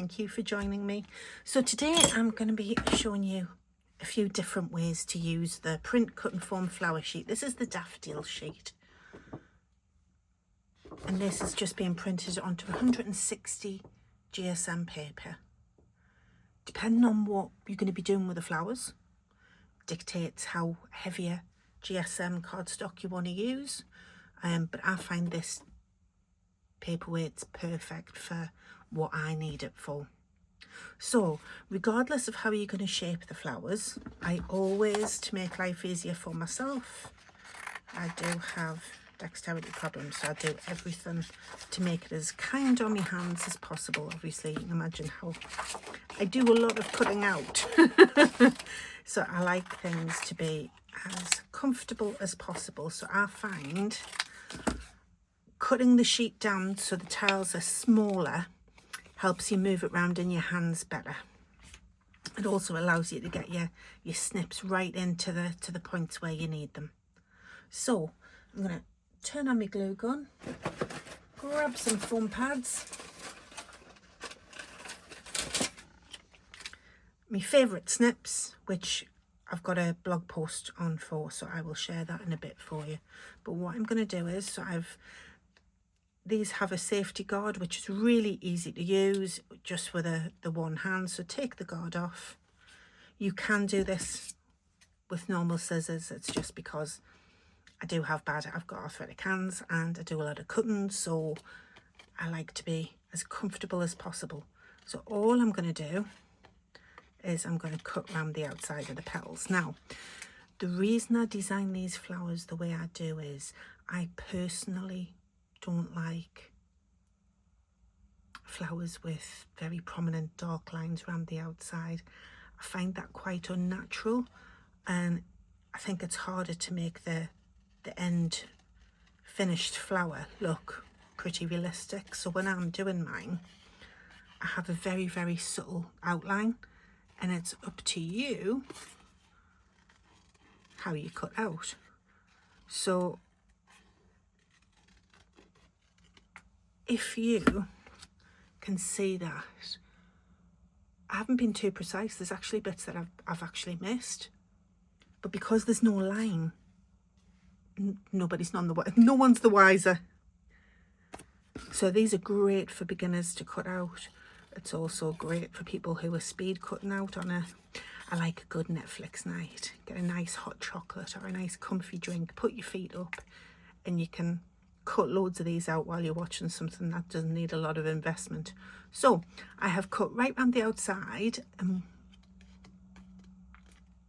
thank you for joining me. So today I'm going to be showing you a few different ways to use the print cut and form flower sheet. This is the Daffodil sheet, and this is just being printed onto 160 GSM paper. Depending on what you're going to be doing with the flowers dictates how heavier GSM cardstock you want to use, but I find this paperweight's perfect for what I need it for. So regardless of how you're going to shape the flowers, I always, to make life easier for myself, I do have dexterity problems, so I do everything to make it as kind on my hands as possible. Obviously you can imagine how I do a lot of cutting out. So I like things to be as comfortable as possible. So I find cutting the sheet down so the tiles are smaller helps you move it around in your hands better. It also allows you to get your snips right into the points where you need them. So I'm going to turn on my glue gun, grab some foam pads. My favourite Snips, which I've got a blog post on for, so I will share that in a bit for you. But what I'm going to do is, so these have a safety guard, which is really easy to use just with the one hand. So take the guard off. You can do this with normal scissors. It's just because I've got arthritic hands and I do a lot of cutting, so I like to be as comfortable as possible. So all I'm going to do is I'm going to cut around the outside of the petals. Now, the reason I design these flowers the way I do is I personally don't like flowers with very prominent dark lines around the outside. I find that quite unnatural, and I think it's harder to make the end finished flower look pretty realistic. So when I'm doing mine, I have a very, very subtle outline, and it's up to you how you cut out. So if you can see that I haven't been too precise, there's actually bits that I've actually missed, but because there's no line, no one's the wiser. So these are great for beginners to cut out. It's also great for people who are speed cutting out I like a good Netflix night. Get a nice hot chocolate or a nice comfy drink, put your feet up, and you can cut loads of these out while you're watching something that doesn't need a lot of investment. So I have cut right around the outside, and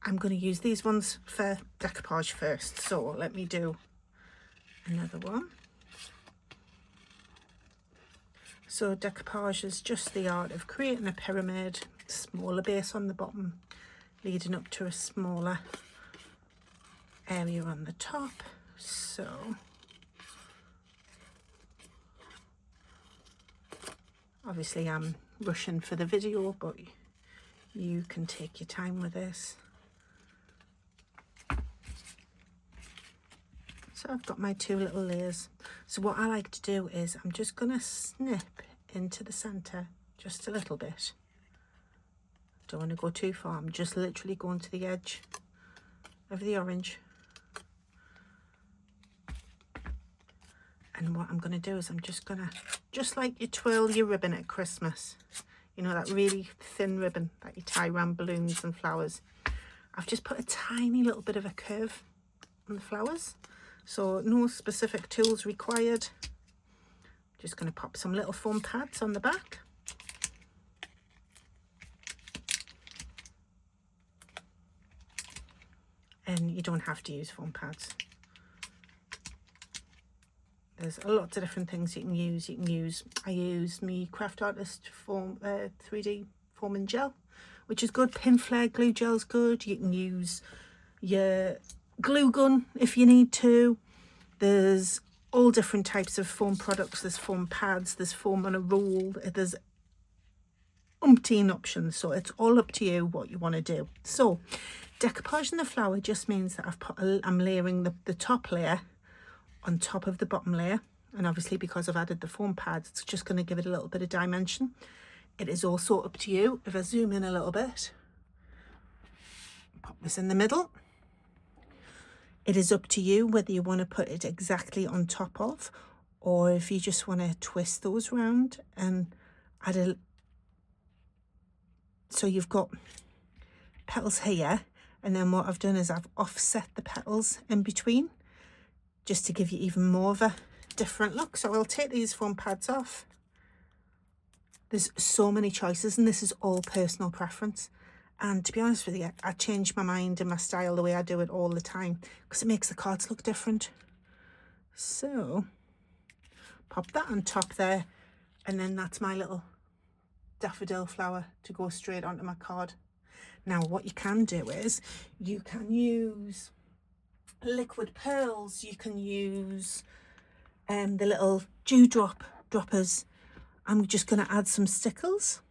I'm going to use these ones for decoupage first. So let me do another one. So decoupage is just the art of creating a pyramid, smaller base on the bottom, leading up to a smaller area on the top. So obviously I'm rushing for the video, but you can take your time with this. So I've got my two little layers. So what I like to do is I'm just going to snip into the centre just a little bit. Don't want to go too far. I'm just literally going to the edge of the orange. And what I'm going to do is I'm just going to, just like you twirl your ribbon at Christmas, you know, that really thin ribbon that you tie around balloons and flowers. I've just put a tiny little bit of a curve on the flowers. So no specific tools required. Just going to pop some little foam pads on the back. And you don't have to use foam pads. There's a lot of different things you can use. I use my Craft Artist foam 3D foam and gel, which is good. Pin flare glue gel's good. You can use your glue gun if you need to. There's all different types of foam products. There's foam pads, there's foam on a roll, there's umpteen options, so it's all up to you what you want to do. So decoupaging the flower just means that I'm layering the top layer on top of the bottom layer, and obviously because I've added the foam pads, it's just going to give it a little bit of dimension. It is also up to you. If I zoom in a little bit, pop this in the middle. It is up to you whether you want to put it exactly on top of, or if you just want to twist those round and add a, so you've got petals here, and then what I've done is I've offset the petals in between just to give you even more of a different look. So I'll take these foam pads off. There's so many choices, and this is all personal preference. And to be honest with you, I change my mind and my style the way I do it all the time because it makes the cards look different. So pop that on top there, and then that's my little daffodil flower to go straight onto my card. Now what you can do is you can use liquid pearls, you can use the little droppers. I'm just going to add some stickles.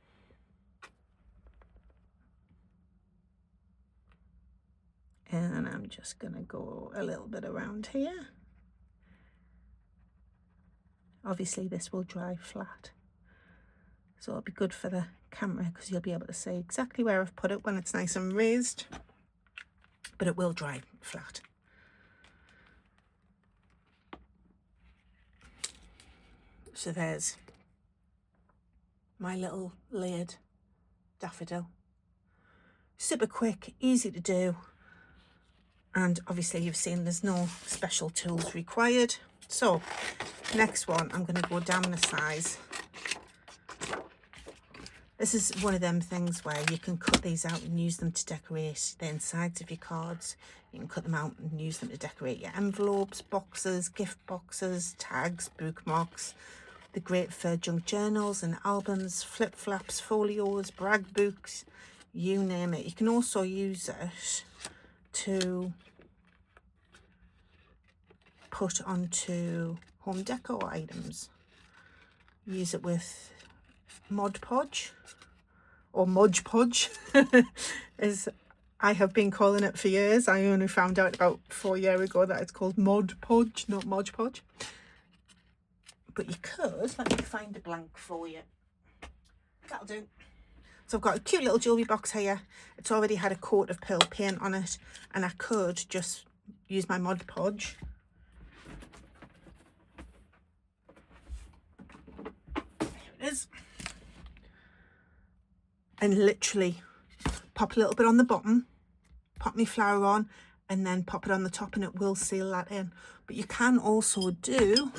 And I'm just going to go a little bit around here. Obviously this will dry flat, so it'll be good for the camera because you'll be able to see exactly where I've put it when it's nice and raised, but it will dry flat. So there's my little layered daffodil. Super quick, easy to do, and obviously you've seen there's no special tools required. So next one, I'm going to go down the size. This is one of them things where you can cut these out and use them to decorate the insides of your cards. You can cut them out and use them to decorate your envelopes, boxes, gift boxes, tags, bookmarks. They're great for junk journals and albums, flip flaps, folios, brag books, you name it. You can also use it to put onto home decor items. Use it with Mod Podge, or Modge Podge, as I have been calling it for years. I only found out about 4 years ago that it's called Mod Podge, not Modge Podge. But you could, let me find a blank for you. That'll do. So I've got a cute little jewellery box here. It's already had a coat of pearl paint on it, and I could just use my Mod Podge. There it is. And literally pop a little bit on the bottom, pop my flower on, and then pop it on the top, and it will seal that in. But you can also do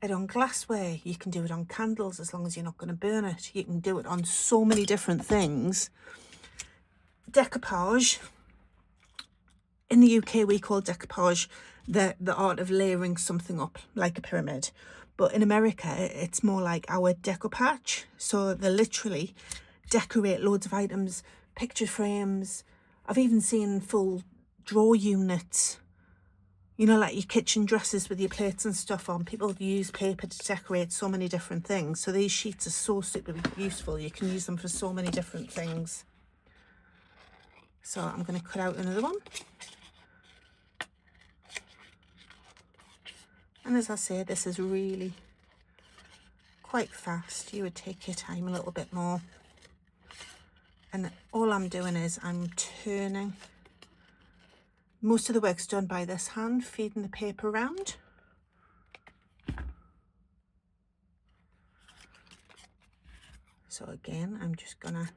it on glassware. You can do it on candles, as long as you're not going to burn it. You can do it on so many different things. Decoupage. In the UK, we call decoupage the art of layering something up like a pyramid. But in America, it's more like our decoupage. So they literally decorate loads of items, picture frames. I've even seen full drawer units, you know, like your kitchen dresses with your plates and stuff on. People use paper to decorate so many different things. So these sheets are so super useful. You can use them for so many different things. So I'm going to cut out another one. And as I say, this is really quite fast. You would take your time a little bit more. And all I'm doing is I'm turning. Most of the work's done by this hand, feeding the paper around. So again, I'm just gonna,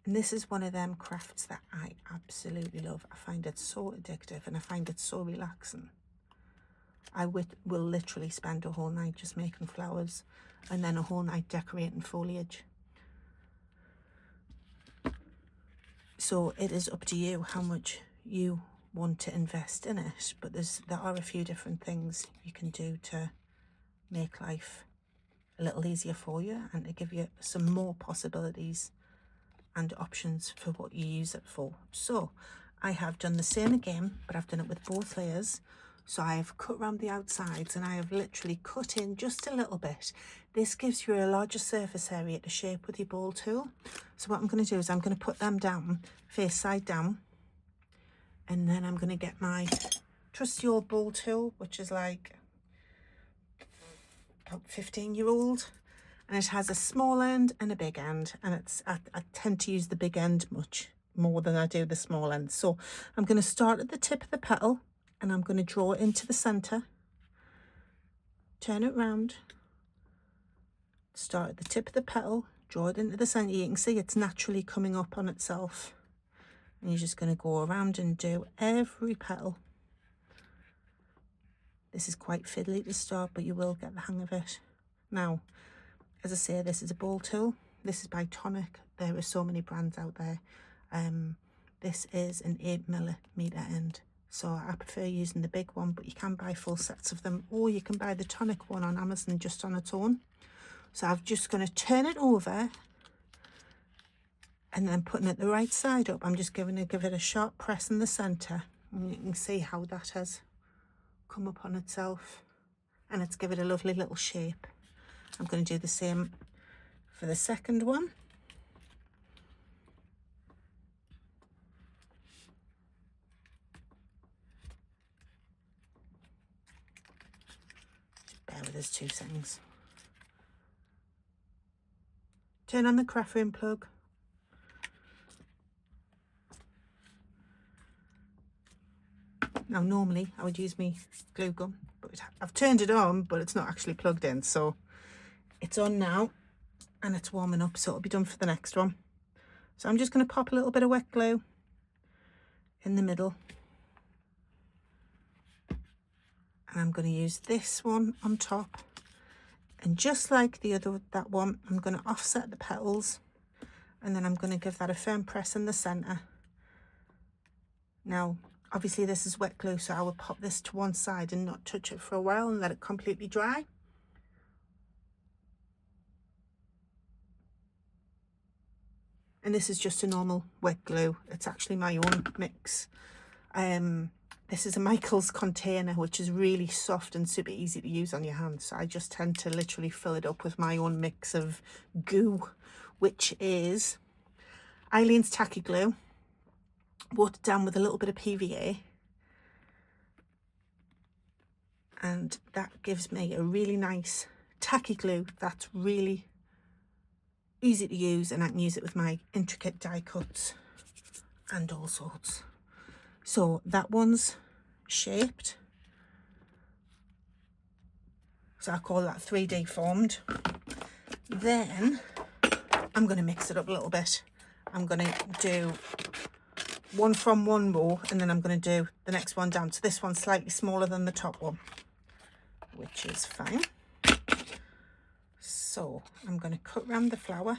and this is one of them crafts that I absolutely love. I find it so addictive and I find it so relaxing. I will literally spend a whole night just making flowers and then a whole night decorating foliage. So it is up to you how much you want to invest in it, but there are a few different things you can do to make life a little easier for you and to give you some more possibilities and options for what you use it for. So I have done the same again, but I've done it with both layers. So I've cut around the outsides and I have literally cut in just a little bit. This gives you a larger surface area to shape with your ball tool. So what I'm going to do is I'm going to put them down, face side down, and then I'm going to get my trusty old ball tool, which is like about 15-year-old, and it has a small end and a big end, and I tend to use the big end much more than I do the small end. So I'm going to start at the tip of the petal and I'm going to draw it into the center, turn it round, start at the tip of the petal, draw it into the center. You can see it's naturally coming up on itself, and you're just going to go around and do every petal. This is quite fiddly to start, but you will get the hang of it. Now, as I say, this is a ball tool. This is by Tonic. There are so many brands out there. This is an 8mm end, so I prefer using the big one, but you can buy full sets of them, or you can buy the Tonic one on Amazon just on its own. So I'm just going to turn it over, and then putting it the right side up, I'm just going to give it a sharp press in the center, and you can see how that has come up on itself, and it's give it a lovely little shape. I'm going to do the same for the second one. Just bear with us 2 seconds. Turn on the craft room plug. Now normally I would use my glue gun, but I've turned it on, but it's not actually plugged in, so it's on now and it's warming up, so it'll be done for the next one. So I'm just going to pop a little bit of wet glue in the middle, and I'm going to use this one on top, and just like that one, I'm going to offset the petals, and then I'm going to give that a firm press in the center. Now obviously this is wet glue, so I will pop this to one side and not touch it for a while and let it completely dry. And this is just a normal wet glue. It's actually my own mix. This is a Michael's container, which is really soft and super easy to use on your hands. So I just tend to literally fill it up with my own mix of goo, which is Eileen's tacky glue, watered down with a little bit of PVA, and that gives me a really nice tacky glue that's really easy to use, and I can use it with my intricate die cuts and all sorts. So that one's shaped, so I call that 3D formed. Then I'm going to mix it up a little bit. I'm going to do one from one row, and then I'm going to do the next one down. So this one's slightly smaller than the top one, which is fine. So I'm going to cut around the flower.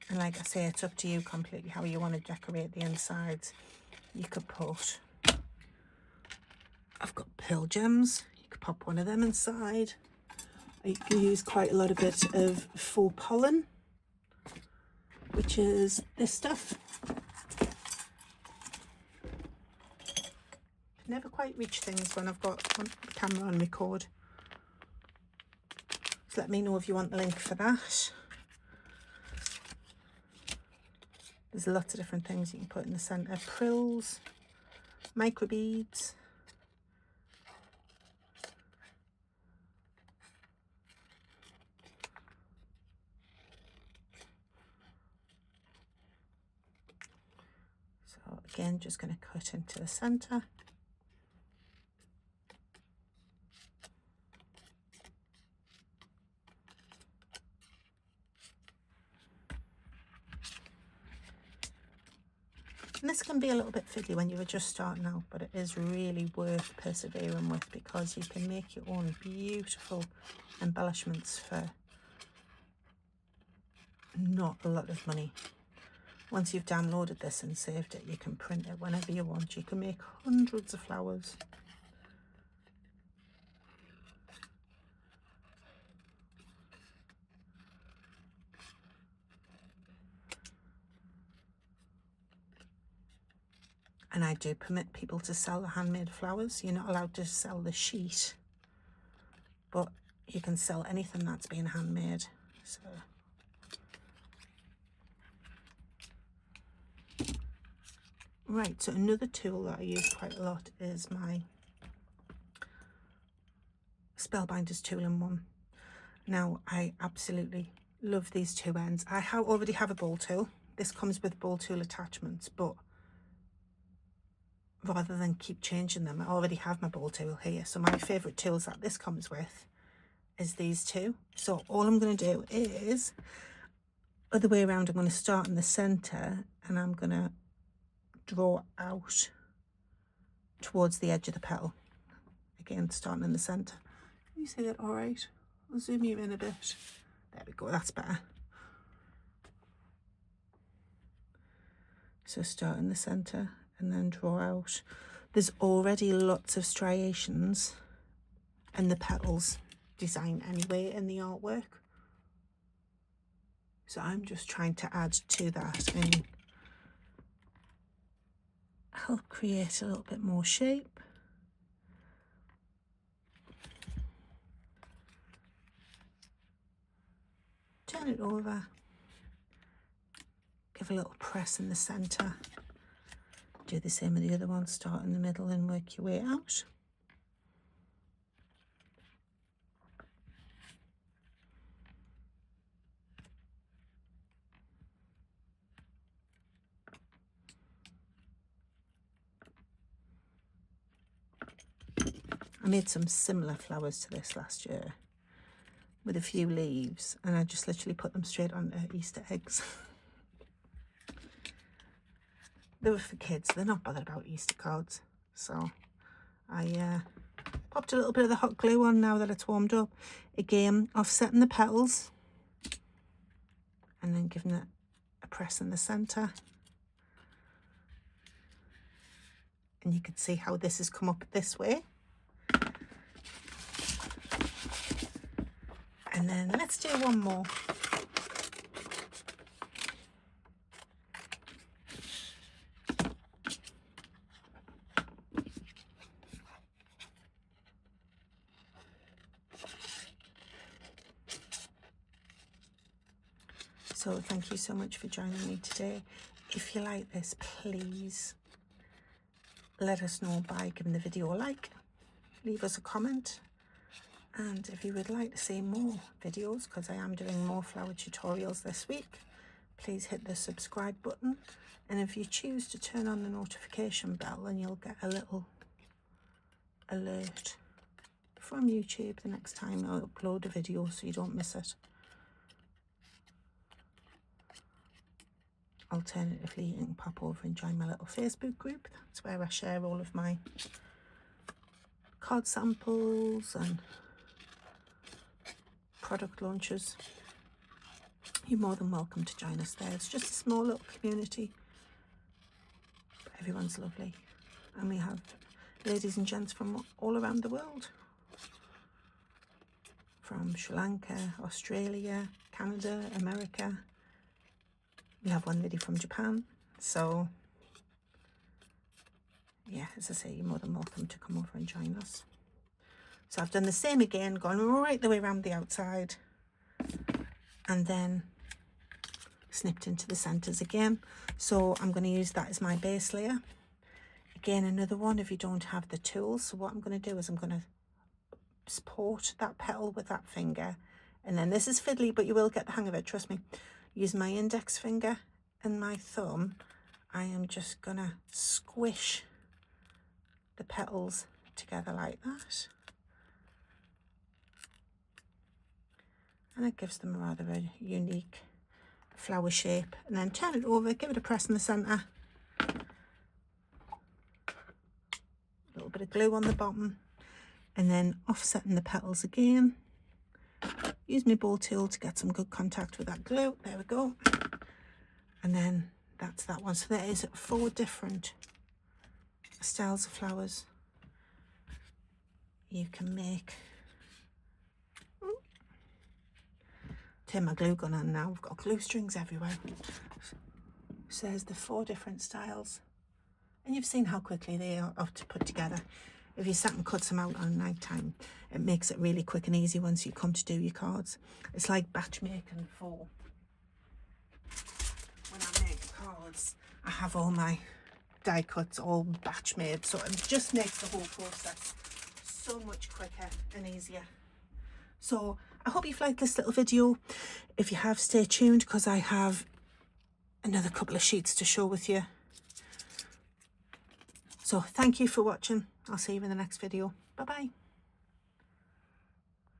And like I say, it's up to you completely how you want to decorate the insides. You could put, I've got pearl gems, you could pop one of them inside. I use quite a lot of bit of faux pollen, which is this stuff. Never quite reach things when I've got the camera on record. So let me know if you want the link for that. There's lots of different things you can put in the centre. Prills, micro beads. So again, just going to cut into the centre. And this can be a little bit fiddly when you're just starting out, but it is really worth persevering with, because you can make your own beautiful embellishments for not a lot of money. Once you've downloaded this and saved it, you can print it whenever you want. You can make hundreds of flowers. And I do permit people to sell the handmade flowers. You're not allowed to sell the sheet, but you can sell anything that's been handmade. So Right, so another tool that I use quite a lot is my Spellbinders 2-in-1. Now, I absolutely love these two ends. I already have a ball tool. This comes with ball tool attachments, but rather than keep changing them, I already have my ball tool here. So my favourite tools that this comes with is these two. So all I'm going to do is, other way around, I'm going to start in the centre and I'm going to draw out towards the edge of the petal. Again, starting in the centre. Can you see that all right? I'll zoom you in a bit. There we go, that's better. So start in the centre and then draw out. There's already lots of striations in the petals design anyway in the artwork. So I'm just trying to add to that and help create a little bit more shape. Turn it over, give a little press in the centre. Do the same with the other one, start in the middle and work your way out. I made some similar flowers to this last year with a few leaves, and I just literally put them straight onto Easter eggs. They were for kids, they're not bothered about Easter cards. So I popped a little bit of the hot glue on now that it's warmed up. Again, offsetting the petals and then giving it a press in the centre. And you can see how this has come up this way. And then let's do one more. So thank you so much for joining me today. If you like this, please let us know by giving the video a like, leave us a comment, and if you would like to see more videos, because I am doing more flower tutorials this week, please hit the subscribe button, and if you choose to turn on the notification bell, then you'll get a little alert from YouTube the next time I upload a video, so you don't miss it. Alternatively, you can pop over and join my little Facebook group. That's where I share all of my card samples and product launches. You're more than welcome to join us there. It's just a small little community, but everyone's lovely, and we have ladies and gents from all around the world, from Sri Lanka, Australia, Canada, America. We have one lady from Japan. So yeah, as I say, you're more than welcome to come over and join us. So I've done the same again, gone right the way around the outside, and then snipped into the centres again. So I'm going to use that as my base layer. Again, another one if you don't have the tools. So what I'm going to do is I'm going to support that petal with that finger, and then this is fiddly, but you will get the hang of it, trust me. Use my index finger and my thumb. I am just going to squish the petals together like that. And it gives them a rather a unique flower shape. And then turn it over, give it a press in the centre. A little bit of glue on the bottom. And then offsetting the petals again. Use my ball tool to get some good contact with that glue. There we go. And then that's that one. So there is 4 different styles of flowers you can make. Turn my glue gun on now. We've got glue strings everywhere. So there's the 4 different styles. And you've seen how quickly they are to put together. If you sat and cut some out on night time, it makes it really quick and easy once you come to do your cards. It's like batch making for when I make cards. I have all my die cuts, all batch made, so it just makes the whole process so much quicker and easier. So I hope you've liked this little video. If you have, stay tuned, because I have another couple of sheets to show with you. So thank you for watching. I'll see you in the next video. Bye bye.